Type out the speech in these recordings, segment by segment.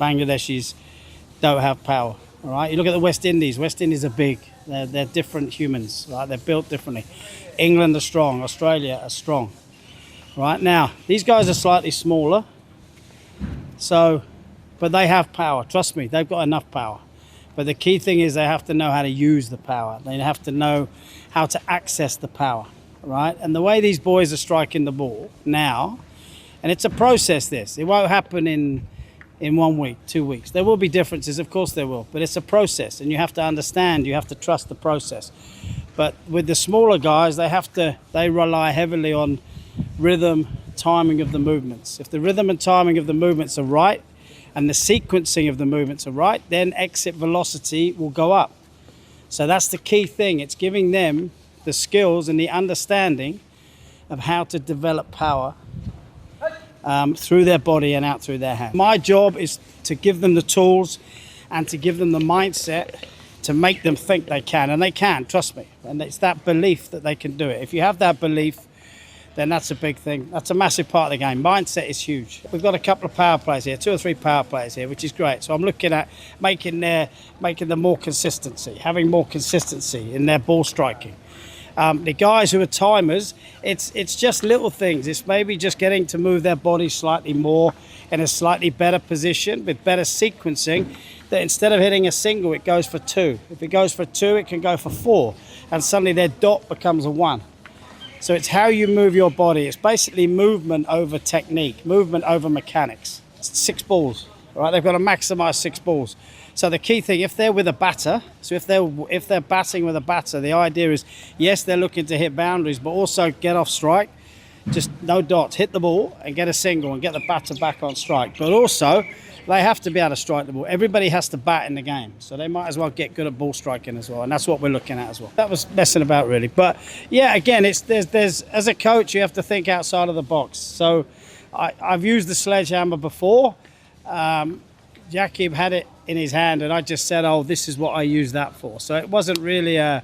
Bangladeshis don't have power. All right, you look at the West Indies. West Indies are big. They're different humans. Right, they're built differently. England are strong. Australia are strong. Right now, these guys are slightly smaller. So, but they have power. Trust me, they've got enough power. But the key thing is they have to know how to use the power. They have to know how to access the power. Right, and the way these boys are striking the ball now, and it's a process. This it won't happen in 1 week, 2 weeks. There will be differences, of course there will, but it's a process and you have to understand, you have to trust the process. But with the smaller guys, they rely heavily on rhythm, timing of the movements. If the rhythm and timing of the movements are right and the sequencing of the movements are right, then exit velocity will go up. So that's the key thing. It's giving them the skills and the understanding of how to develop power through their body and out through their hand. My job is to give them the tools and to give them the mindset to make them think they can, and they can, trust me. And it's that belief that they can do it. If you have that belief, then that's a big thing. That's a massive part of the game. Mindset is huge. We've got a couple of power players here, 2 or 3 power players here, which is great. So I'm looking at making them more consistency, having more consistency in their ball striking. The guys who are timers, it's just little things. It's maybe just getting to move their body slightly more in a slightly better position with better sequencing, that instead of hitting a single, it goes for 2. If it goes for 2, it can go for 4. And suddenly their dot becomes a 1. So it's how you move your body. It's basically movement over technique, movement over mechanics. It's 6 balls, right? They've got to maximize 6 balls. So the key thing, if they're with a batter, so if they're batting with a batter, the idea is, yes, they're looking to hit boundaries, but also get off strike, just no dots, hit the ball and get a single and get the batter back on strike. But also, they have to be able to strike the ball. Everybody has to bat in the game, so they might as well get good at ball striking as well, and that's what we're looking at as well. That was messing about really, but yeah, again, there's as a coach, you have to think outside of the box. So I've used the sledgehammer before. Yaqub had it in his hand and I just said, oh, this is what I use that for. So it wasn't really a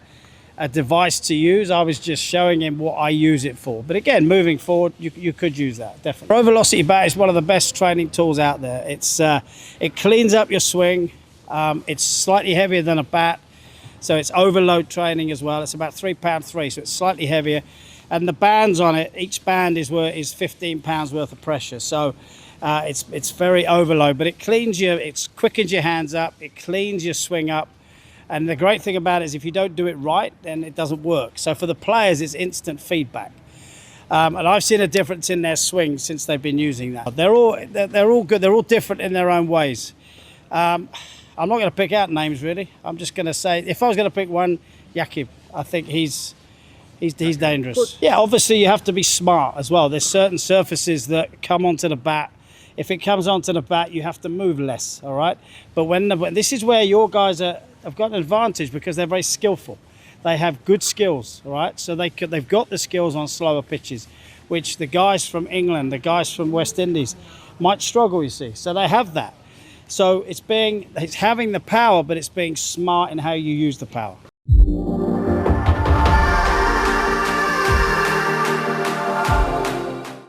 device to use. I was just showing him what I use it for. But again, moving forward, you could use that, definitely. Pro velocity bat is one of the best training tools out there. It cleans up your swing. It's slightly heavier than a bat. So it's overload training as well. It's about 3 pound 3, so it's slightly heavier. And the bands on it, each band is 15 pounds worth of pressure. So it's very overload, but it cleans it quickens your hands up, it cleans your swing up. And the great thing about it is if you don't do it right, then it doesn't work. So for the players, it's instant feedback. And I've seen a difference in their swing since they've been using that. They're all good. They're all different in their own ways. I'm not going to pick out names really. I'm just going to say, if I was going to pick one, Yaqub, I think he's dangerous. Yeah, obviously you have to be smart as well. There's certain surfaces that come onto the bat. If it comes onto the bat, you have to move less, all right? But this is where your guys have got an advantage because they're very skillful. They have good skills, all right? So they've got the skills on slower pitches, which the guys from England, the guys from West Indies might struggle, you see. So they have that. So it's having the power, but it's being smart in how you use the power.